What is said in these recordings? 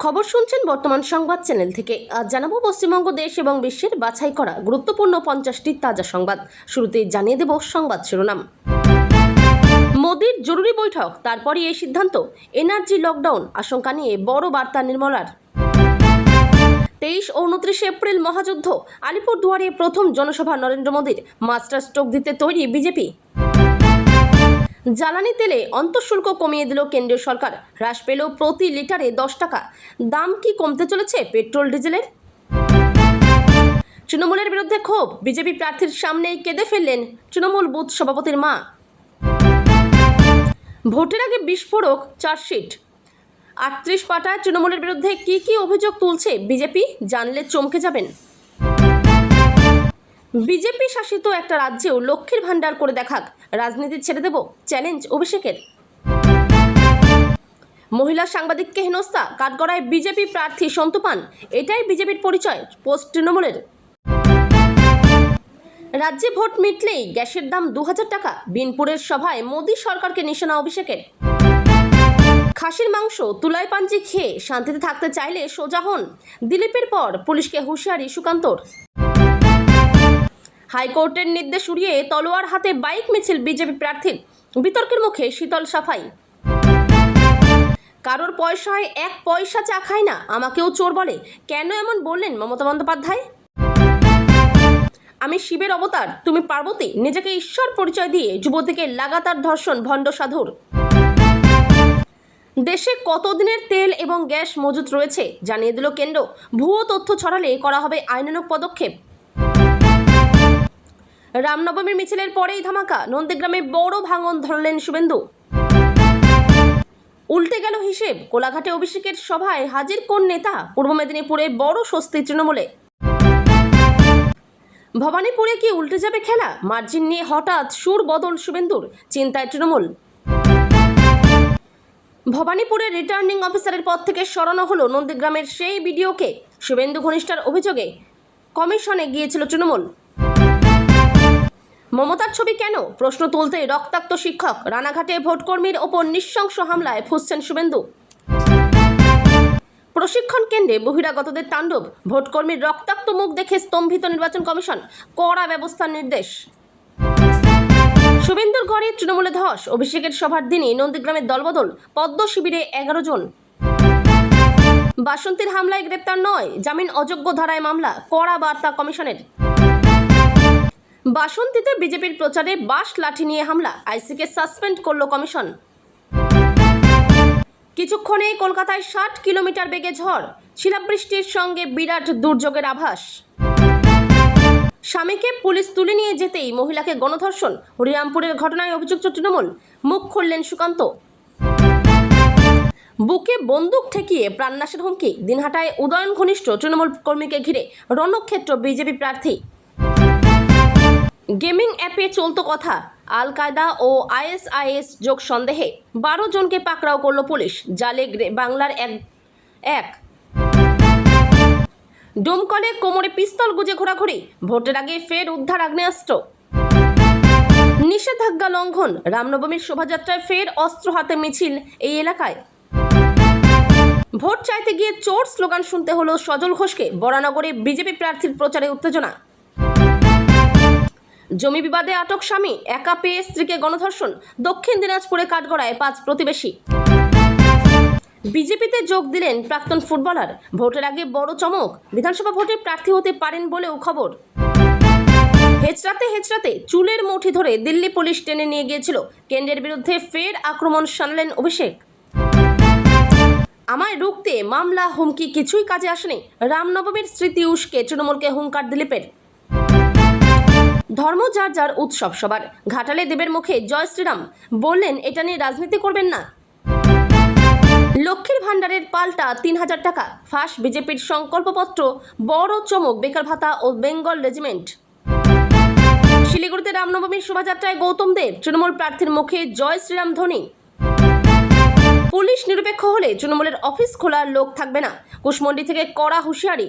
খবর শুনছেন বর্তমান সংবাদ চ্যানেল থেকে। আজ জানাবো পশ্চিমবঙ্গ দেশ এবং বিশ্বের বাছাই করা গুরুত্বপূর্ণ 50টি তাজা সংবাদ। শুরুতেই জানিয়ে দেব সংবাদ শিরোনাম। মোদির জরুরি বৈঠক, তারপরই এই সিদ্ধান্ত। এনার্জি লকডাউন আশঙ্কা নিয়ে বড় বার্তা নির্মলার। 23 ও 29 এপ্রিল মহাযুদ্ধ, আলিপুরদুয়ারে প্রথম জনসভা নরেন্দ্র মোদির। মাস্টার স্ট্রোক দিতে তৈরি বিজেপি। জ্বালানি তেলে অন্তঃশুল্ক কমিয়ে দিল কেন্দ্রীয় সরকার, হ্রাস পেল প্রতি লিটারে 10 টাকা। দাম কি কমতে চলেছে পেট্রোল ডিজেলের? তৃণমূলের বিরুদ্ধে ক্ষোভ, বিজেপি প্রার্থীর সামনেই কেঁদে ফেললেন তৃণমূল বুথ সভাপতির মা। ভোটের আগে বিস্ফোরক চার্জশিট, 38 পাতায় তৃণমূলের বিরুদ্ধে কি কি অভিযোগ তুলছে বিজেপি, জানলে চমকে যাবেন। বিজেপি শাসিত একটা রাজ্যেও লক্ষ্মীর ভান্ডার করে দেখাক, রাজনীতি ছেড়ে দেব, চ্যালেঞ্জ অভিষেকের। মহিলা সাংবাদিককে হেনস্থা, কাঠগড়ায় বিজেপি প্রার্থী সন্তু পান, এটাই বিজেপির পরিচয়, পোস্ট তৃণমূলের। রাজ্যে ভোট মিটলেই গ্যাসের দাম 2000 টাকা, বিনপুরের সভায় মোদী সরকারকে নিশানা অভিষেকের। খাসির মাংস তুলায় পাঞ্জি খেয়ে শান্তিতে থাকতে চাইলে সোজা হন, দিলীপের পর পুলিশকে হুঁশিয়ারি সুকান্তর। হাইকোর্টের নির্দেশ উড়িয়ে তলোয়ার হাতে বাইক মিছিল বিজেপি প্রার্থীর, বিতর্কের মুখে শীতল সাফাই। কারোর পয়সায় 1 পয়সা চা খায় না, আমাকেও চোর বলে, কেন এমন বললেন মমতা বন্দ্যোপাধ্যায়? আমি শিবের অবতার, তুমি পার্বতী, নিজেকে ঈশ্বর পরিচয় দিয়ে যুবতীকে লাগাতার ধর্ষণ ভণ্ড সাধুর। দেশে কতদিনের তেল এবং গ্যাস মজুত রয়েছে জানিয়ে দিল কেন্দ্র, ভুয়ো তথ্য ছড়ালে করা হবে আইনানুগ পদক্ষেপ। রামনবমীর মিছিলের পরেই ধামাকা, নন্দীগ্রামে বড় ভাঙন ধরলেন শুভেন্দু। উল্টে গেল হিসেব, কোলাঘাটে অভিষেকের সভায় হাজির কোন নেতা? পূর্ব মেদিনীপুরে বড় স্বস্তি তৃণমূলে। ভবানীপুরে কি উল্টে যাবে খেলা? মার্জিন নিয়ে হঠাৎ সুর বদল শুভেন্দুর, চিন্তায় তৃণমূল। ভবানীপুরে রিটার্নিং অফিসারের পদ থেকে সরানো হলো নন্দীগ্রামের সেই বিডিওকে, শুভেন্দু ঘনিষ্ঠার অভিযোগে কমিশনে গিয়েছিল তৃণমূল। মমতার ছবি কেন? প্রশ্ন তুলতেই রক্তাক্ত শিক্ষক, রানাঘাটে ভোটকর্মীর ওপর নৃশংস হামলায় ফুঁসছেন শুভেন্দু। প্রশিক্ষণ কেন্দ্রে বহিরাগতদের তাণ্ডব, ভোটকর্মীর রক্তাক্ত মুখ দেখে স্তম্ভিত নির্বাচন কমিশন, কড়া ব্যবস্থার নির্দেশ। শুভেন্দুর ঘরে তৃণমূলে ধস, অভিষেকের সভার দিনই নন্দীগ্রামের দলবদল, পদ্ম শিবিরে 11 জন। বাসন্তীর হামলায় গ্রেপ্তার নয়, জামিন অযোগ্য ধারায় মামলা, কড়া বার্তা কমিশনের। বাসন্তীতে বিজেপির প্রচারে বাঁশ লাঠি নিয়ে হামলা, আইসিকে সাসপেন্ড করল কমিশন। কিছুক্ষণে কলকাতায় 60 কিলোমিটার বেগে ঝড়, শিলাবৃষ্টির সঙ্গে বিরাট দুর্যোগের আভাস। স্বামীকে পুলিশ তুলে নিয়ে যেতেই মহিলাকে গণধর্ষণ, হরিরামপুরের ঘটনায় অভিযুক্ত তৃণমূল, মুখ খুললেন সুকান্ত। বুকে বন্দুক ঠেকিয়ে প্রাণনাশের হুমকি, দিনহাটায় উদয়ন ঘনিষ্ঠ তৃণমূল কর্মীকে ঘিরে রণক্ষেত্র বিজেপি প্রার্থী। গেমিং অ্যাপে চলতো কথা, আল কায়দা ও আইএসআইএস যোগ সন্দেহে 12 জনকে পাকড়াও করল পুলিশ, জালে বাংলার এক। ডোমকলে কোমরে পিস্তল গুজে ঘোরাঘুরি, ভোটের আগে ফের উদ্ধার আগ্নেয়াস্ত্র। নিষেধাজ্ঞা লঙ্ঘন, রামনবমীর শোভাযাত্রায় ফের অস্ত্র হাতে মিছিল এই এলাকায়। ভোট চাইতে গিয়ে চোর স্লোগান শুনতে হলো সজল ঘোষকে, বরানগরে বিজেপি প্রার্থীর প্রচারে উত্তেজনা। জমি বিবাদে আটক স্বামী, একা পেয়ে স্ত্রীকে গণধর্ষণ, দক্ষিণ দিনাজপুরে কাঠগড়ায় 5 প্রতিবেশী। বিজেপিতে যোগ দিলেন প্রাক্তন ফুটবলার, ভোটের আগে বড় চমক, বিধানসভা ভোটে প্রার্থী হতে পারেন বলেও খবর। হেচড়াতে চুলের মুঠি ধরে দিল্লি পুলিশ টেনে নিয়ে গিয়েছিল, কেন্দ্রের বিরুদ্ধে ফের আক্রমণ শানলেন অভিষেক। আমায় রুখতে মামলা হুমকি কিছুই কাজে আসেনি, রামনবমীর স্মৃতি উস্কে তৃণমূলকে হুঙ্কার দিলীপের। ধর্ম যার যার উৎসব সবার, ঘাটালে দেবের মুখে জয় শ্রীরাম, বললেন এটা নিয়ে রাজনীতি করবেন না। লক্ষ্মীর ভান্ডারের পাল্টা 3000 টাকা, ফাঁস বিজেপির সংকল্পপত্র, বড় চমক বেকার ভাতা ও বেঙ্গল রেজিমেন্ট। শিলিগুড়িতে রামনবমীর শোভাযাত্রায় গৌতম দেব, তৃণমূল প্রার্থীর মুখে জয় শ্রীরাম ধ্বনি। পুলিশ নিরপেক্ষ হলে তৃণমূলের অফিস খোলার লোক থাকবে না, কুশমন্ডি থেকে কড়া হুঁশিয়ারি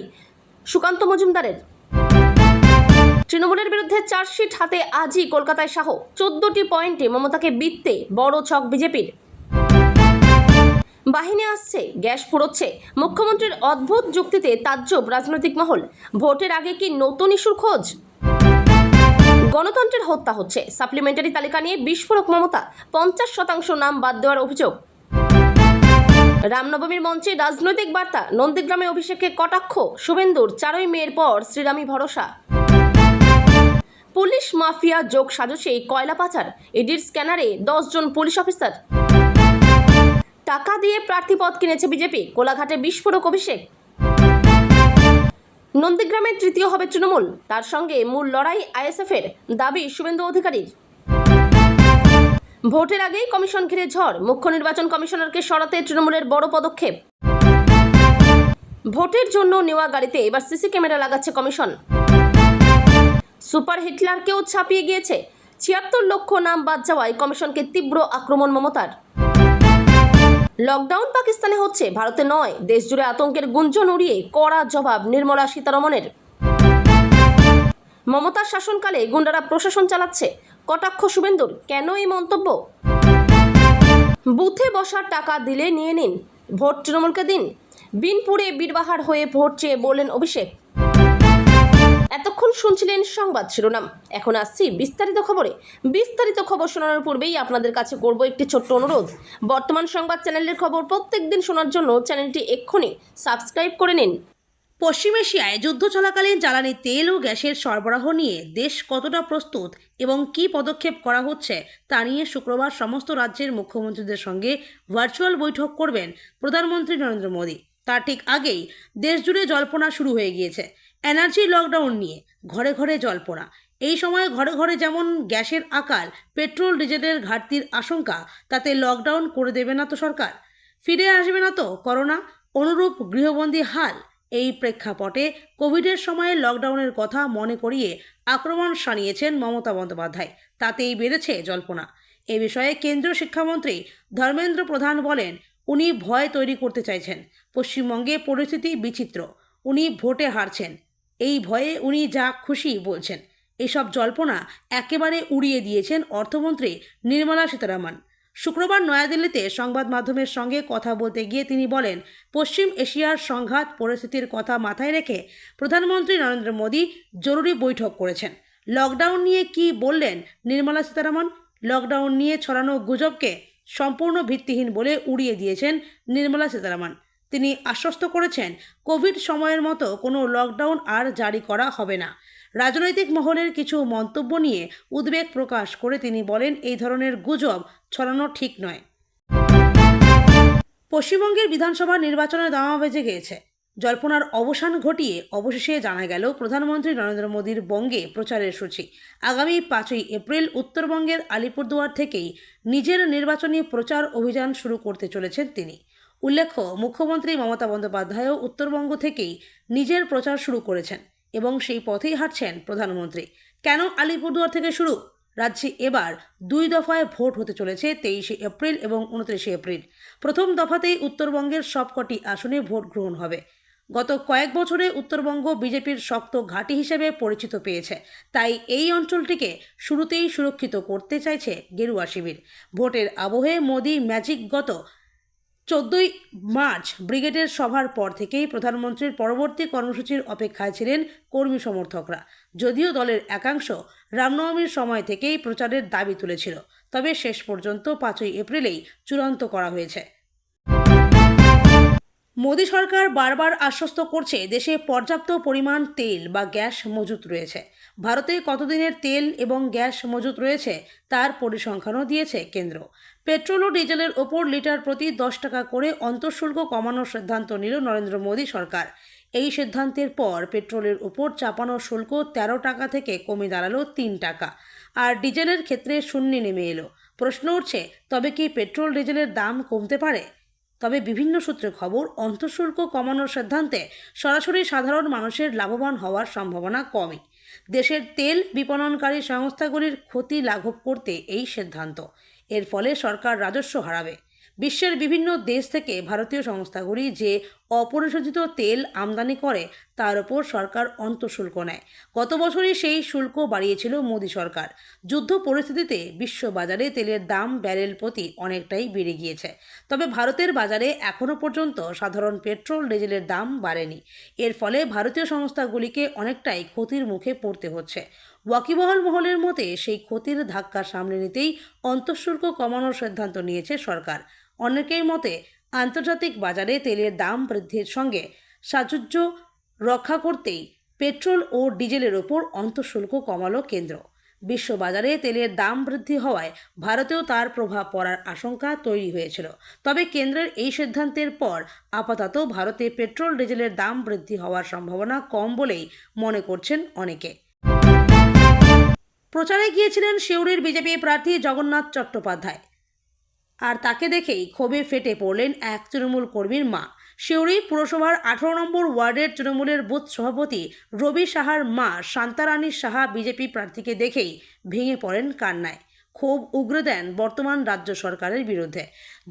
সুকান্ত মজুমদারের। তৃণমূলের বিরুদ্ধে চার্জশিট হাতে আজই কলকাতায় শাহ, 14টি পয়েন্টে মমতাকে বিত্তে বড় ছক বিজেপির। বাহিনী আসছে, গ্যাস ফুরোচ্ছে। মুখ্যমন্ত্রীর অদ্ভুত যুক্তিতে তাজ্জব রাজনৈতিক মহল। ভোটের আগে কি নতুন ইস্যুর খোঁজ? গণতন্ত্রের হত্যা হচ্ছে, সাপ্লিমেন্টারি তালিকা নিয়ে বিস্ফোরক মমতা। 50% নাম বাদ দেওয়ার অভিযোগ। রামনবমীর মঞ্চে রাজনৈতিক বার্তা। নন্দীগ্রামে অভিষেকে কটাক্ষ শুভেন্দুর। 4ই মের পর শ্রীরামই ভরসা। পুলিশ মাফিয়া যোগ সাজসে কয়লা পাচার। ইডির স্ক্যানারে 10 জন পুলিশ অফিসার। টাকা দিয়ে প্রার্থীপদ কিনেছে বিজেপি। কোলাঘাটে বিস্ফোরক অভিষেক। নন্দীগ্রামে তৃতীয় হবে তৃণমূল, তার সঙ্গে মূল লড়াই আইএসএফের, দাবি শুভেন্দু অধিকারীর। ভোটের আগেই কমিশন ঘিরে ঝড়। মুখ্য নির্বাচন কমিশনারকে সরাতে তৃণমূলের বড় পদক্ষেপ। ভোটের জন্য নেওয়া গাড়িতে এবার সিসি ক্যামেরা লাগাচ্ছে কমিশন। সুপার হিটলারকেও ছাপিয়ে গিয়েছে। 76 লক্ষ নাম বাদ যাওয়ায় কমিশনকে তীব্র আক্রমণ মমতার। লকডাউন পাকিস্তানে হচ্ছে, ভারতে নয়। দেশজুড়ে আতঙ্কের গুঞ্জন উড়িয়ে কড়া জবাব নির্মলা সীতারমণের। মমতার শাসনকালে গুন্ডারা প্রশাসন চালাচ্ছে, কটাক্ষ শুভেন্দুর। কেন এই মন্তব্য? বুথে বসার টাকা দিলে নিয়ে নিন, ভোট তৃণমূলকে দিন। বিনপুরে বীরবাহার হয়ে ভোট চেয়ে বললেন অভিষেক। এতক্ষণ শুনছিলেন সংবাদ শিরোনাম, এখন আসছি বিস্তারিত খবরে। বিস্তারিত খবর শোনানোর পূর্বেই আপনাদের কাছে করব একটি ছোট্ট অনুরোধ। বর্তমান সংবাদ চ্যানেলের খবর প্রত্যেক দিন শোনার জন্য চ্যানেলটি এক্ষুনি সাবস্ক্রাইব করে নিন। পশ্চিম এশিয়ায় যুদ্ধ চলাকালীন জ্বালানি তেল ও গ্যাসের সরবরাহ নিয়ে দেশ কতটা প্রস্তুত এবং কী পদক্ষেপ করা হচ্ছে তা নিয়ে শুক্রবার সমস্ত রাজ্যের মুখ্যমন্ত্রীদের সঙ্গে ভার্চুয়াল বৈঠক করবেন প্রধানমন্ত্রী নরেন্দ্র মোদী। তার ঠিক আগেই দেশজুড়ে জল্পনা শুরু হয়ে গিয়েছে এনার্জি লকডাউন নিয়ে। ঘরে ঘরে জল্পনা। এই সময়ে ঘরে ঘরে যেমন গ্যাসের আকাল, পেট্রোল ডিজেলের ঘাটতির আশঙ্কা, তাতে লকডাউন করে দেবে না তো সরকার? ফিরে আসবে না তো করোনা? অনুরূপ গৃহবন্দী হাল। এই প্রেক্ষাপটে কোভিডের সময়ে লকডাউনের কথা মনে করিয়ে আক্রমণ শানিয়েছেন মমতা বন্দ্যোপাধ্যায়। তাতেই বেড়েছে জল্পনা। এ বিষয়ে কেন্দ্রীয় শিক্ষামন্ত্রী ধর্মেন্দ্র প্রধান বলেন, উনি ভয় তৈরি করতে চাইছেন। পশ্চিমবঙ্গে পরিস্থিতি বিচিত্র, উনি ভোটে হারছেন, এই ভয়ে উনি যা খুশি বলছেন। এসব জল্পনা একেবারে উড়িয়ে দিয়েছেন অর্থমন্ত্রী নির্মলা সীতারামন। শুক্রবার নয়াদিল্লিতে সংবাদ মাধ্যমের সঙ্গে কথা বলতে গিয়ে তিনি বলেন, পশ্চিম এশিয়ার সংঘাত পরিস্থিতির কথা মাথায় রেখে প্রধানমন্ত্রী নরেন্দ্র মোদী জরুরি বৈঠক করেছেন। লকডাউন নিয়ে কি বললেন নির্মলা সীতারামন? লকডাউন নিয়ে ছড়ানো গুজবকে সম্পূর্ণ ভিত্তিহীন বলে উড়িয়ে দিয়েছেন নির্মলা সীতারামন। তিনি আশ্বস্ত করেছেন, কোভিড সময়ের মতো কোনো লকডাউন আর জারি করা হবে না। রাজনৈতিক মহলের কিছু মন্তব্য নিয়ে উদ্বেগ প্রকাশ করে তিনি বলেন, এই ধরনের গুজব ছড়ানো ঠিক নয়। পশ্চিমবঙ্গের বিধানসভা নির্বাচনে দামা বেজে গিয়েছে। জল্পনার অবসান ঘটিয়ে অবশেষে জানা গেল প্রধানমন্ত্রী নরেন্দ্র মোদীর বঙ্গে প্রচারের সূচি। আগামী 5ই এপ্রিল উত্তরবঙ্গের আলিপুরদুয়ার থেকেই নিজের নির্বাচনী প্রচার অভিযান শুরু করতে চলেছেন তিনি। উল্লেখ্য, মুখ্যমন্ত্রী মমতা বন্দ্যোপাধ্যায়ও উত্তরবঙ্গ থেকেই নিজের প্রচার শুরু করেছেন এবং সেই পথেই হাঁটছেন প্রধানমন্ত্রী। কেন আলিপুরদুয়ার থেকে শুরু? রাজ্যে এবার 2 দফায় ভোট হতে চলেছে 23শে এপ্রিল এবং 29শে এপ্রিল। প্রথম দফাতেই উত্তরবঙ্গের সবকটি আসনে ভোট গ্রহণ হবে। গত কয়েক বছরে উত্তরবঙ্গ বিজেপির শক্ত ঘাঁটি হিসেবে পরিচিত পেয়েছে, তাই এই অঞ্চলটিকে শুরুতেই সুরক্ষিত করতে চাইছে গেরুয়া শিবির। ভোটের আবহে মোদি ম্যাজিক। গত 14ই মার্চ ব্রিগেডের সভার পর থেকেই প্রধানমন্ত্রীর পরবর্তী কর্মসূচির অপেক্ষায় ছিলেন কর্মী সমর্থকরা। যদিও দলের একাংশ রামনবমীর সময় থেকেই প্রচারের দাবি তুলেছিল, তবে শেষ পর্যন্ত 5ই এপ্রিলেই চূড়ান্ত করা হয়েছে। মোদী সরকার বারবার আশ্বস্ত করছে দেশে পর্যাপ্ত পরিমাণ তেল বা গ্যাস মজুত রয়েছে। ভারতে কতদিনের তেল এবং গ্যাস মজুত রয়েছে তার পরিসংখ্যানও দিয়েছে কেন্দ্র। পেট্রোল ও ডিজেলের ওপর লিটার প্রতি 10 টাকা করে অন্তঃশুল্ক কমানোর সিদ্ধান্ত নিল নরেন্দ্র মোদী সরকার। এই সিদ্ধান্তের পর পেট্রোলের ওপর চাপানো শুল্ক 13 টাকা থেকে কমে দাঁড়ালো 3 টাকা, আর ডিজেলের ক্ষেত্রে শূন্যে নেমে এলো। প্রশ্ন উঠছে, তবে কি পেট্রোল ডিজেলের দাম কমতে পারে? তবে বিভিন্ন সূত্রে খবর, অন্তঃশুল্ক কমানোর সিদ্ধান্তে সরাসরি সাধারণ মানুষের লাভবান হওয়ার সম্ভাবনা কমই। দেশের তেল বিপণনকারী সংস্থাগুলির ক্ষতি লাঘব করতে এই সিদ্ধান্ত। এর ফলে সরকার রাজস্ব হারাবে। বিশ্বের বিভিন্ন দেশ থেকে ভারতীয় সংস্থাগুলি যে অপরিশোধিত তেল আমদানি করে তার উপর সরকার অন্তঃশুল্ক নেয়। গত বছরই সেই শুল্ক বাড়িয়েছিল মোদী সরকার। যুদ্ধ পরিস্থিতিতে বিশ্ববাজারে তেলের দাম ব্যারেল প্রতি অনেকটাই বেড়ে গিয়েছে। তবে ভারতের বাজারে এখনও পর্যন্ত সাধারণ পেট্রোল ডিজেলের দাম বাড়েনি। এর ফলে ভারতীয় সংস্থাগুলিকে অনেকটাই ক্ষতির মুখে পড়তে হচ্ছে। ওয়াকিবহাল মহলের মতে সেই ক্ষতির ধাক্কা সামলে নিতেই অন্তঃশুল্ক কমানোর সিদ্ধান্ত নিয়েছে সরকার। অনেকের মতে আন্তর্জাতিক বাজারে তেলের দাম বৃদ্ধির সঙ্গে সাযুজ্য রক্ষা করতেই পেট্রোল ও ডিজেলের ওপর অন্তঃশুল্ক কমালো কেন্দ্র। বিশ্ববাজারে তেলের দাম বৃদ্ধি হওয়ায় ভারতেও তার প্রভাব পড়ার আশঙ্কা তৈরি হয়েছিল। তবে কেন্দ্রের এই সিদ্ধান্তের পর আপাতত ভারতে পেট্রোল ডিজেলের দাম বৃদ্ধি হওয়ার সম্ভাবনা কম বলেই মনে করছেন অনেকে। প্রচারে গিয়েছিলেন সিউড়ির বিজেপি প্রার্থী জগন্নাথ চট্টোপাধ্যায়, আর তাকে দেখেই ক্ষোভে ফেটে পড়লেন এক তৃণমূল কর্মীর মা। সিউড়ি পুরসভার 18 নম্বর ওয়ার্ডের তৃণমূলের বুথ সভাপতি রবি সাহার মা শান্তারানী সাহা বিজেপি প্রার্থীকে দেখেই ভেঙে পড়েন কান্নায়। ক্ষোভ উগরে দেন বর্তমান রাজ্য সরকারের বিরুদ্ধে।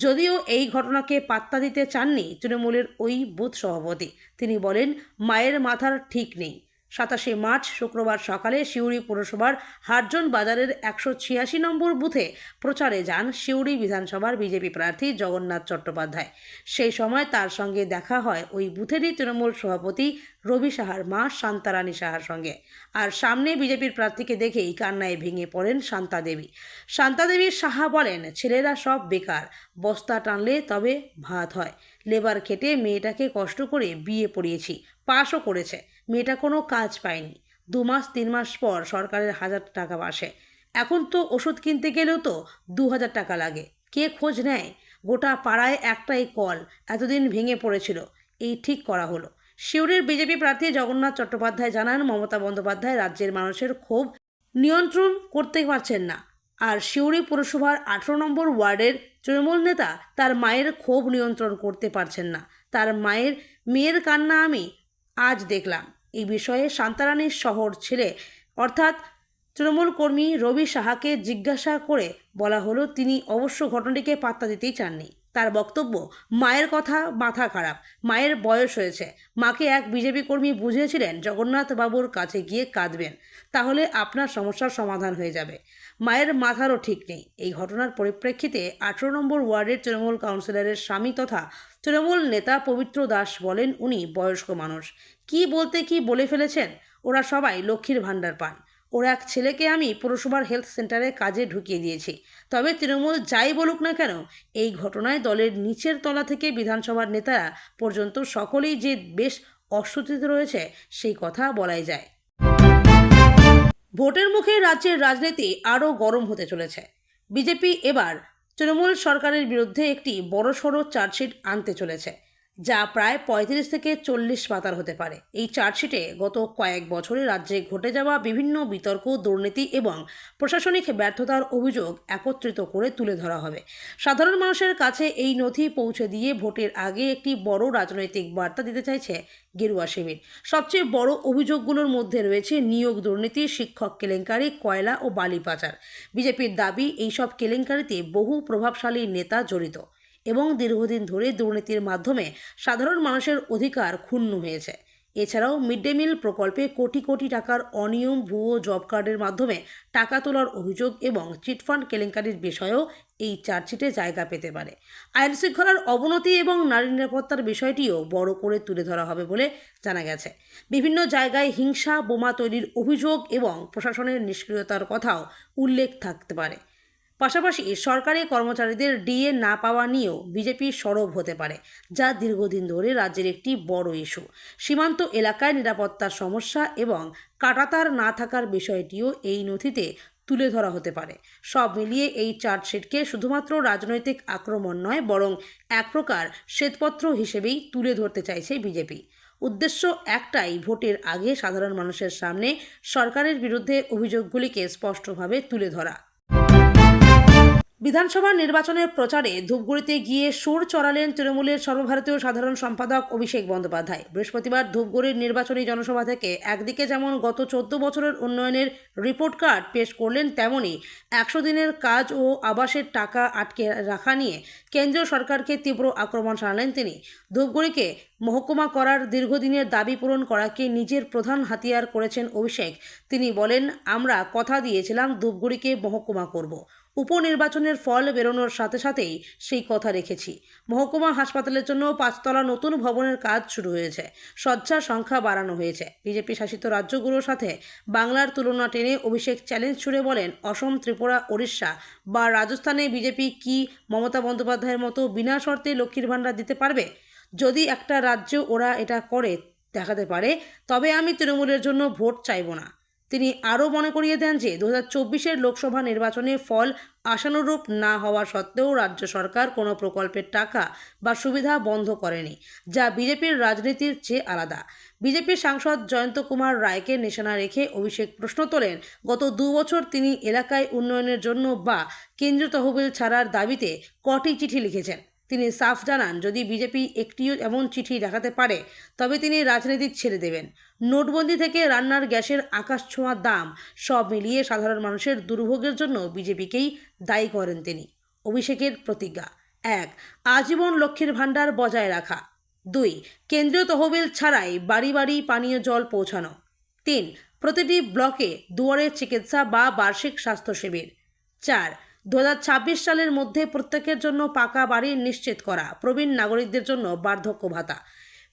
যদিও এই ঘটনাকে পাত্তা দিতে চাননি তৃণমূলের ওই বুথ সভাপতি। তিনি বলেন, মায়ের মাথার ঠিক নেই। 27 মার্চ শুক্রবার সকালে সিউড়ি পুরসভার হারজন বাজারের 186 নম্বর বুথে প্রচারে যান সিউড়ি বিধানসভার বিজেপি প্রার্থী জগন্নাথ চট্টোপাধ্যায়। সেই সময় তার সঙ্গে দেখা হয় ওই বুথেরই তৃণমূল সভাপতি রবি সাহার মা শান্তারানী সাহার সঙ্গে। আর সামনে বিজেপির প্রার্থীকে দেখেই কান্নায় ভেঙে পড়েন শান্তাদেবী। শান্তাদেবী সাহা বলেন, ছেলেরা সব বেকার, বস্তা টানলে তবে ভাত হয়। লেবার খেটে মেয়েটাকে কষ্ট করে বিয়ে পড়িয়েছি, পাশও করেছে। মেয়েটা কোনো কাজ পায়নি। 2 মাস 3 মাস পর সরকারের 1000 টাকা আসে। এখন তো ওষুধ কিনতে গেলেও তো 2000 টাকা লাগে। কে খোঁজ নেয়? গোটা পাড়ায় একটাই কল, এতদিন ভেঙে পড়েছিল, এই ঠিক করা হলো। সিউড়ির বিজেপি প্রার্থী জগন্নাথ চট্টোপাধ্যায় জানান, মমতা বন্দ্যোপাধ্যায় রাজ্যের মানুষের ক্ষোভ নিয়ন্ত্রণ করতে পারছেন না। আর সিউড়ি পুরসভার 18 নম্বর ওয়ার্ডের তৃণমূল নেতা তার মায়ের ক্ষোভ নিয়ন্ত্রণ করতে পারছেন না। তার মেয়ের কান্না আমি আজ দেখলাম। এই বিষয়ে শান্তারানীর শহর ছেলে অর্থাৎ তৃণমূল কর্মী রবি সাহাকে জিজ্ঞাসা করে বলা হলো, তিনি অবশ্য ঘটনাটিকে পাত্তা দিতেই চাননি। তার বক্তব্য, মায়ের কথা মাথা খারাপ, মায়ের বয়স হয়েছে। মাকে এক বিজেপি কর্মী বুঝিয়েছিলেন জগন্নাথ বাবুর কাছে গিয়ে কাঁদবেন, তাহলে আপনার সমস্যার সমাধান হয়ে যাবে। মায়ের মাথারও ঠিক নেই। এই ঘটনার পরিপ্রেক্ষিতে 18 নম্বর ওয়ার্ডের তৃণমূল কাউন্সিলরের স্বামী তথা তৃণমূল নেতা পবিত্র দাস বলেন, উনি বয়স্ক মানুষ, কি বলতে কি বলে ফেলেছেন। ওরা সবাই লক্ষ্মীর ভাণ্ডার পান। ওর এক ছেলেকে আমি পুরসভার হেলথ সেন্টারে কাজে ঢুকিয়ে দিয়েছি। তবে তৃণমূল যাই বলুক না কেন, এই ঘটনায় দলের নিচের তলা থেকে বিধানসভার নেতারা পর্যন্ত সকলেই যে বেশ অস্বস্তিতে রয়েছে সেই কথা বলাই যায়। ভোটের মুখে রাজ্যের রাজনীতি আরও গরম হতে চলেছে। বিজেপি এবার তৃণমূল সরকারের বিরুদ্ধে একটি বড়সড় চার্জশিট আনতে চলেছে, যা প্রায় 35 থেকে 40 পাতার হতে পারে। এই চার্জশিটে গত কয়েক বছরে রাজ্যে ঘটে যাওয়া বিভিন্ন বিতর্ক, দুর্নীতি এবং প্রশাসনিক ব্যর্থতার অভিযোগ একত্রিত করে তুলে ধরা হবে। সাধারণ মানুষের কাছে এই নথি পৌঁছে দিয়ে ভোটের আগে একটি বড় রাজনৈতিক বার্তা দিতে চাইছে গেরুয়া শিবির। সবচেয়ে বড় অভিযোগগুলোর মধ্যে রয়েছে নিয়োগ দুর্নীতি, শিক্ষক কেলেঙ্কারি, কয়লা ও বালি পাচার। বিজেপির দাবি, এইসব কেলেঙ্কারিতে বহু প্রভাবশালী নেতা জড়িত এবং দীর্ঘদিন ধরে দুর্নীতির মাধ্যমে সাধারণ মানুষের অধিকার ক্ষুণ্ণ হয়েছে। এছাড়াও মিড ডে মিল প্রকল্পে কোটি কোটি টাকার অনিয়ম, ভুয়ো জব কার্ডের মাধ্যমে টাকা তোলার অভিযোগ এবং চিটফান্ড কেলেঙ্কারির বিষয়েও এই চার্জশিটে জায়গা পেতে পারে। আইনশৃঙ্খলার অবনতি এবং নারী নিরাপত্তার বিষয়টিও বড় করে তুলে ধরা হবে বলে জানা গেছে। বিভিন্ন জায়গায় হিংসা, বোমা তৈরির অভিযোগ এবং প্রশাসনের নিষ্ক্রিয়তার কথাও উল্লেখ থাকতে পারে। পাশাপাশি সরকারি কর্মচারীদের ডিএ না পাওয়া নিয়েও বিজেপি সরব হতে পারে, যা দীর্ঘদিন ধরে রাজ্যের একটি বড় ইস্যু। সীমান্ত এলাকায় নিরাপত্তার সমস্যা এবং কাঁটাতার না থাকার বিষয়টিও এই নথিতে তুলে ধরা হতে পারে। সব মিলিয়ে এই চার্জশিটকে শুধুমাত্র রাজনৈতিক আক্রমণ নয়, বরং এক প্রকার শ্বেতপত্র হিসেবেই তুলে ধরতে চাইছে বিজেপি। উদ্দেশ্য একটাই, ভোটের আগে সাধারণ মানুষের সামনে সরকারের বিরুদ্ধে অভিযোগগুলিকে স্পষ্টভাবে তুলে ধরা। বিধানসভা নির্বাচনের প্রচারে ধূপগুড়িতে গিয়ে সুর চড়ালেন তৃণমূলের সর্বভারতীয় সাধারণ সম্পাদক অভিষেক বন্দ্যোপাধ্যায়। বৃহস্পতিবার ধূপগুড়ির নির্বাচনী জনসভা থেকে একদিকে যেমন গত 14 বছরের উন্নয়নের রিপোর্ট কার্ড পেশ করলেন, তেমনি 100 দিনের কাজ ও আবাসের টাকা আটকে রাখা নিয়ে কেন্দ্রীয় সরকারকে তীব্র আক্রমণ শানালেন তিনি। ধূপগুড়িকে মহকুমা করার দীর্ঘদিনের দাবি পূরণ করাকে নিজের প্রধান হাতিয়ার করেছেন অভিষেক। তিনি বলেন, আমরা কথা দিয়েছিলাম ধূপগুড়িকে মহকুমা করব। উপনির্বাচনের ফল বেরোনোর সাথে সাথেই সেই কথা রেখেছি। মহকুমা হাসপাতালের জন্য 5 তলা নতুন ভবনের কাজ শুরু হয়েছে। শয্যার সংখ্যা বাড়ানো হয়েছে। বিজেপি শাসিত রাজ্যগুলোর সাথে বাংলার তুলনা টেনে অভিষেক চ্যালেঞ্জ ছুড়ে বলেন, অসম, ত্রিপুরা, ওড়িশা বা রাজস্থানে বিজেপি কি মমতা বন্দ্যোপাধ্যায়ের মতো বিনা শর্তে লক্ষ্মীর ভাণ্ডার দিতে পারবে? যদি একটা রাজ্য ওরা এটা করে দেখাতে পারে, তবে আমি তৃণমূলের জন্য ভোট চাইব না। তিনি আরও মনে করিয়ে দেন যে 2024-এর লোকসভা নির্বাচনে ফল আশানুরূপ না হওয়া সত্ত্বেও রাজ্য সরকার কোনো প্রকল্পের টাকা বা সুবিধা বন্ধ করেনি, যা বিজেপির রাজনীতির চেয়ে আলাদা। বিজেপির সাংসদ জয়ন্ত কুমার রায়কে নিশানা রেখে অভিষেক প্রশ্ন তোলেন, গত 2 বছর তিনি এলাকায় উন্নয়নের জন্য বা কেন্দ্রীয় তহবিল ছাড়ার দাবিতে কটি চিঠি লিখেছেন। তিনি সাফ জানান, যদি বিজেপি একটিও এমন চিঠি দেখাতে পারে তবে তিনি রাজনীতি ছেড়ে দেবেন। নোটবন্দি থেকে রান্নার গ্যাসের আকাশছোঁয়া দাম, সব মিলিয়ে সাধারণ মানুষের দুর্ভোগের জন্য বিজেপিকেই দায়ী করেন তিনি। অভিষেকের প্রতিজ্ঞা: 1. আজীবন লক্ষ্মীর ভাণ্ডার বজায় রাখা। 2. কেন্দ্রীয় তহবিল ছাড়াই বাড়ি বাড়ি পানীয় জল পৌঁছানো। 3. প্রতিটি ব্লকে দুয়ারে চিকিৎসা বা বার্ষিক স্বাস্থ্য শিবির। 4. 2026 সালের মধ্যে প্রত্যেকের জন্য পাকা বাড়ি নিশ্চিত করা। প্রবীণ নাগরিকদের জন্য বার্ধক্য ভাতা।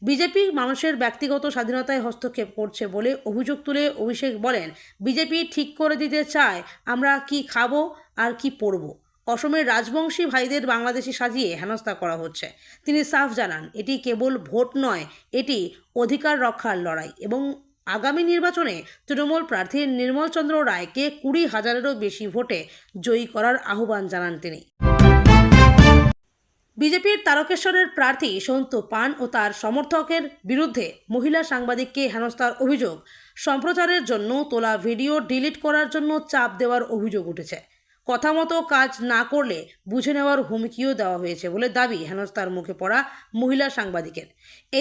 বিজেপি মানুষের ব্যক্তিগত স্বাধীনতায় হস্তক্ষেপ করছে বলে অভিযোগ তুলে অভিষেক বলেন, বিজেপি ঠিক করে দিতে চায় আমরা কি খাবো আর কি পরবো। অসমের রাজবংশী ভাইদের বাংলাদেশি সাজিয়ে হেনস্থা করা হচ্ছে। তিনি সাফ জানান, এটি কেবল ভোট নয়, এটি অধিকার রক্ষার লড়াই এবং আগামী নির্বাচনে তৃণমূল প্রার্থী নির্মল চন্দ্র রায়কে 20,000-এরও বেশি ভোটে জয়ী করার আহ্বান জানান তিনি। বিজেপির তারকেশ্বরের প্রার্থী সন্তু পান ও তার সমর্থকের বিরুদ্ধে মহিলা সাংবাদিককে হেনস্থার অভিযোগ, সম্প্রচারের জন্য তোলা ভিডিও ডিলিট করার জন্য চাপ দেওয়ার অভিযোগ উঠেছে। কথা মতো কাজ না করলে বুঝে নেওয়ার হুমকিও দেওয়া হয়েছে বলে দাবি হেনস্থার মুখে পড়া মহিলা সাংবাদিকের।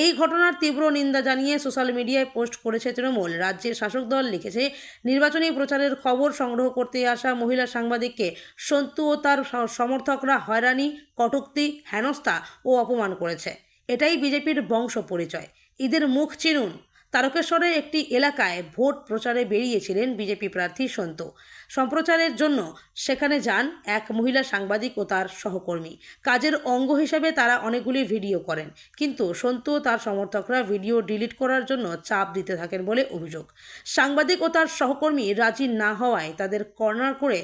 এই ঘটনার তীব্র নিন্দা জানিয়ে সোশ্যাল মিডিয়ায় পোস্ট করেছে তৃণমূল। রাজ্যের শাসক দল লিখেছে, নির্বাচনী প্রচারের খবর সংগ্রহ করতে আসা মহিলা সাংবাদিককে সন্তু ও তার সমর্থকরা হয়রানি, কটূক্তি, হেনস্থা ও অপমান করেছে। এটাই বিজেপির বংশ পরিচয়। এদের মুখ চিনুন। তারকেশ্বরের একটি এলাকায় ভোট প্রচারে বেরিয়েছিলেন বিজেপি প্রার্থী সন্তু। সম্প্রচারের জন্য সেখানে যান এক মহিলা সাংবাদিক ও তার সহকর্মী। কাজের অঙ্গ হিসেবে তারা অনেকগুলি ভিডিও করেন, কিন্তু সন্তু ও তার সমর্থকরা ভিডিও ডিলিট করার জন্য চাপ দিতে থাকেন বলে অভিযোগ। সাংবাদিক ও তার সহকর্মী রাজি না হওয়ায় তাদের কর্নার করে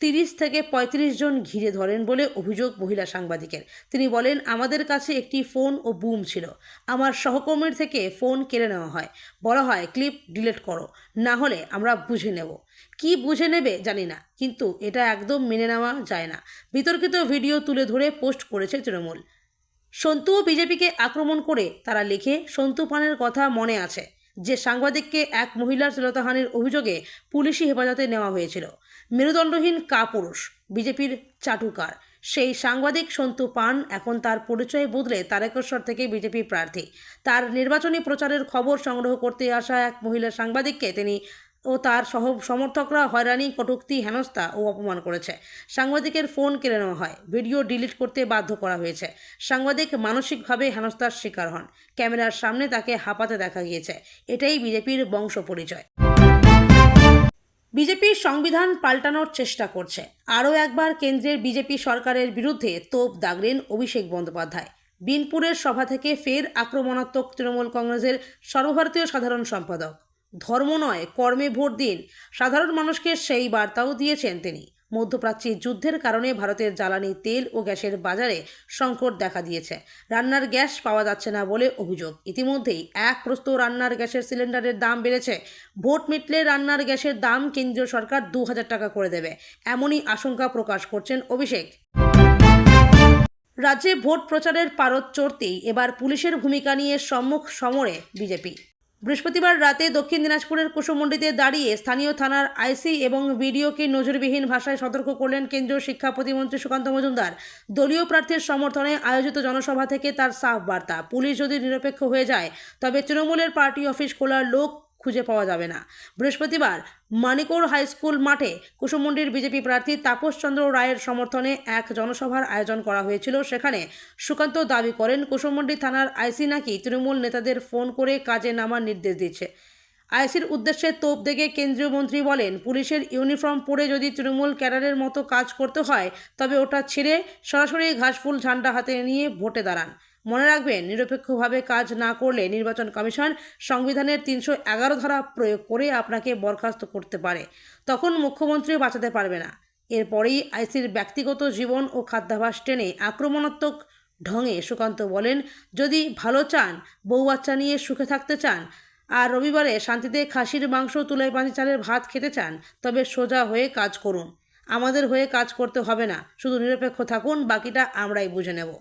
30 থেকে 35 জন ঘিরে ধরেন বলে অভিযোগ মহিলা সাংবাদিকের। তিনি বলেন, আমাদের কাছে একটি ফোন ও বুম ছিল। আমার সহকর্মীর থেকে ফোন কেড়ে নেওয়া হয়। বলা হয়, ক্লিপ ডিলিট করো, না হলে আমরা বুঝে নেব। কি বুঝে নেবে জানি না, কিন্তু এটা একদম মেনে নেওয়া যায় না। বিতর্কিত ভিডিও তুলে ধরে পোস্ট করেছে তৃণমূল। সন্তু ও বিজেপিকে আক্রমণ করে তারা লিখে, সন্তু পানের কথা মনে আছে যে সাংবাদিককে এক মহিলার শ্লীলতাহানির অভিযোগে পুলিশি হেফাজতে নেওয়া হয়েছিল। মেরুদণ্ডহীন কাপুরুষ, বিজেপির চাটুকার সেই সাংবাদিক সন্তু পান এখন তার পরিচয় বদলে তারকেশ্বর থেকে বিজেপি প্রার্থী। তার নির্বাচনী প্রচারের খবর সংগ্রহ করতে আসা এক মহিলা সাংবাদিককে তিনি ও তার সমর্থকরা হয়রানি, কটূক্তি, হেনস্থা ও অপমান করেছে। সাংবাদিকের ফোন কেড়ে নেওয়া হয়, ভিডিও ডিলিট করতে বাধ্য করা হয়েছে। সাংবাদিক মানসিকভাবে হেনস্থার শিকার হন। ক্যামেরার সামনে তাকে হাঁপাতে দেখা গিয়েছে। এটাই বিজেপির বংশ পরিচয়। বিজেপি সংবিধান পাল্টানোর চেষ্টা করছে। আরও একবার কেন্দ্রের বিজেপি সরকারের বিরুদ্ধে তোপ দাগলেন অভিষেক বন্দ্যোপাধ্যায়। বিনপুরের সভা থেকে ফের আক্রমণাত্মক তৃণমূল কংগ্রেসের সর্বভারতীয় সাধারণ সম্পাদক। ধর্ম নয়, কর্মে ভোট দিন, সাধারণ মানুষকে সেই বার্তাও দিয়েছেন তিনি। মধ্যপ্রাচ্যে যুদ্ধের কারণে ভারতের জ্বালানি তেল ও গ্যাসের বাজারে সংকট দেখা দিয়েছে। রান্নার গ্যাস পাওয়া যাচ্ছে না বলে অভিযোগ। ইতিমধ্যেই 1 প্রস্ত রান্নার গ্যাসের সিলিন্ডারের দাম বেড়েছে। ভোট মিটলে রান্নার গ্যাসের দাম কেন্দ্রীয় সরকার 2000 টাকা করে দেবে, এমনই আশঙ্কা প্রকাশ করছেন অভিষেক। রাজ্যে ভোট প্রচারের পারদ চড়তেই এবার পুলিশের ভূমিকা নিয়ে সম্মুখ সমরে বিজেপি। বৃহস্পতিবার রাতে দক্ষিণ দিনাজপুরের কুসুমুন্ডিতে দাঁড়িয়ে স্থানীয় থানার আইসি এবং বিডিওকে নজিরবিহীন ভাষায় সতর্ক করলেন কেন্দ্রীয় শিক্ষা প্রতিমন্ত্রী সুকান্ত মজুমদার। দলীয় প্রার্থীর সমর্থনে আয়োজিত জনসভা থেকে তার সাফ বার্তা, পুলিশ যদি নিরপেক্ষ হয়ে যায় তবে তৃণমূলের পার্টি অফিস খোলার লোক খুঁজে পাওয়া যাবে না। বৃহস্পতিবার মানিকোর হাই স্কুল মাঠে কুসুমুন্ডির বিজেপি প্রার্থী তাপস চন্দ্র রায়ের সমর্থনে এক জনসভার আয়োজন করা হয়েছিল। সেখানে সুকান্ত দাবি করেন, কুসুমুন্ডি থানার আইসি নাকি তৃণমূল নেতাদের ফোন করে কাজে নামার নির্দেশ দিচ্ছে। আইসির উদ্দেশ্যে তোপ দেখে কেন্দ্রীয় মন্ত্রী বলেন, পুলিশের ইউনিফর্ম পরে যদি তৃণমূল ক্যাডারের মতো কাজ করতে হয় তবে ওটা ছেড়ে সরাসরি ঘাসফুল ঝান্ডা হাতে নিয়ে ভোটে দাঁড়ান। মনে রাখবেন, নিরপেক্ষভাবে কাজ না করলে নির্বাচন কমিশন সংবিধানের 311 ধারা প্রয়োগ করে আপনাকে বরখাস্ত করতে পারে। তখন মুখ্যমন্ত্রী বাঁচাতে পারবে না। এরপরেই আইসির ব্যক্তিগত জীবন ও খাদ্যাভ্যাস টেনে আক্রমণাত্মক ঢঙে সুকান্ত বলেন, যদি ভালো চান, বউ বাচ্চা নিয়ে সুখে থাকতে চান আর রবিবারে শান্তিতে খাসির মাংস তুলে পানি চালের ভাত খেতে চান তবে সোজা হয়ে কাজ করুন। আমাদের হয়ে কাজ করতে হবে না, শুধু নিরপেক্ষ থাকুন, বাকিটা আমরাই বুঝে নেব।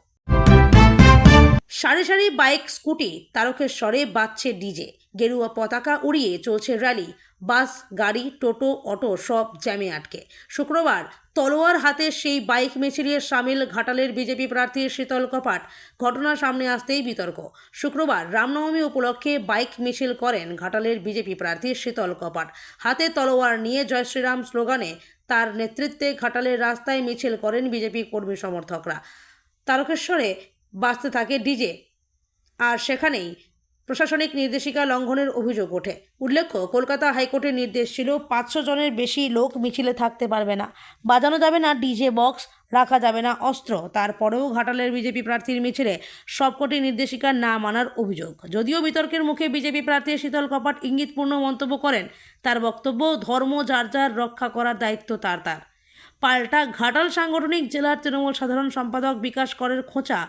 সারি সারি বাইক, স্কুটি, তারকেশ্বরে বাজছে ডিজে, গেরুয়া পতাকা উড়িয়ে চলছে র্যালি, বাস, গাড়ি, টোটো, অটো সব জ্যামে আটকে। শুক্রবার তলোয়ার হাতে সেই বাইক মিছিলে সামিল ঘাটালের বিজেপি প্রার্থী শীতল কপাট। ঘটনা সামনে আসতেই বিতর্ক। শুক্রবার রামনবমী উপলক্ষে বাইক মিছিল করেন ঘাটালের বিজেপি প্রার্থী শীতল কপাট। হাতে তলোয়ার নিয়ে জয় শ্রীরাম স্লোগানে তার নেতৃত্বে ঘাটালের রাস্তায় মিছিল করেন বিজেপি কর্মী সমর্থকরা। তারকেশ্বরে বাজতে থাকে ডিজে, আর সেখানেই প্রশাসনিক নির্দেশিকা লঙ্ঘনের অভিযোগ ওঠে। উল্লেখ্য, কলকাতা হাইকোর্টের নির্দেশ ছিল 500 জনের বেশি লোক মিছিলে থাকতে পারবে না, বাজানো যাবে না ডিজে বক্স, রাখা যাবে না অস্ত্র। তারপরেও ঘাটালের বিজেপি প্রার্থীর মিছিলে সবকটি নির্দেশিকা না মানার অভিযোগ। যদিও বিতর্কের মুখে বিজেপি প্রার্থী শীতল কপাট ইঙ্গিতপূর্ণ মন্তব্য করেন, তার বক্তব্য, ধর্ম যার যার, রক্ষা করার দায়িত্ব তার তার। পাল্টা ঘাটাল সাংগঠনিক জেলার তৃণমূল সাধারণ সম্পাদক বিকাশ করের খোঁচা,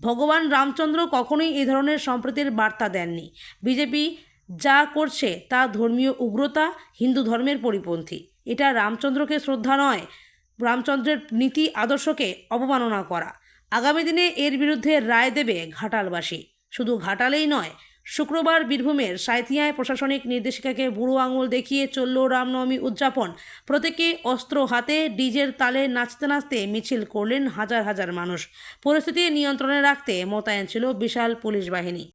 ভগবান রামচন্দ্র কখনোই এই ধরনের সম্প্রীতির বার্তা দেননি। বিজেপি যা করছে তা ধর্মীয় উগ্রতা, হিন্দু ধর্মের পরিপন্থী। এটা রামচন্দ্রকে শ্রদ্ধা নয়, রামচন্দ্রের নীতি আদর্শকে অবমাননা করা। আগামী দিনে এর বিরুদ্ধে রায় দেবে ঘাটালবাসী। শুধু ঘাটালেই নয়, শুক্রবার বীরভূমের সাঁইথিয়ায় প্রশাসনিক নির্দেশিকাকে বুড়ো আঙুল দেখিয়ে চলল রামনবমী উদযাপন। প্রত্যেকে অস্ত্র হাতে ডিজের তালে নাচতে নাচতে মিছিল করলেন হাজার হাজার মানুষ। পরিস্থিতি নিয়ন্ত্রণে রাখতে মোতায়েন ছিল বিশাল পুলিশ বাহিনী।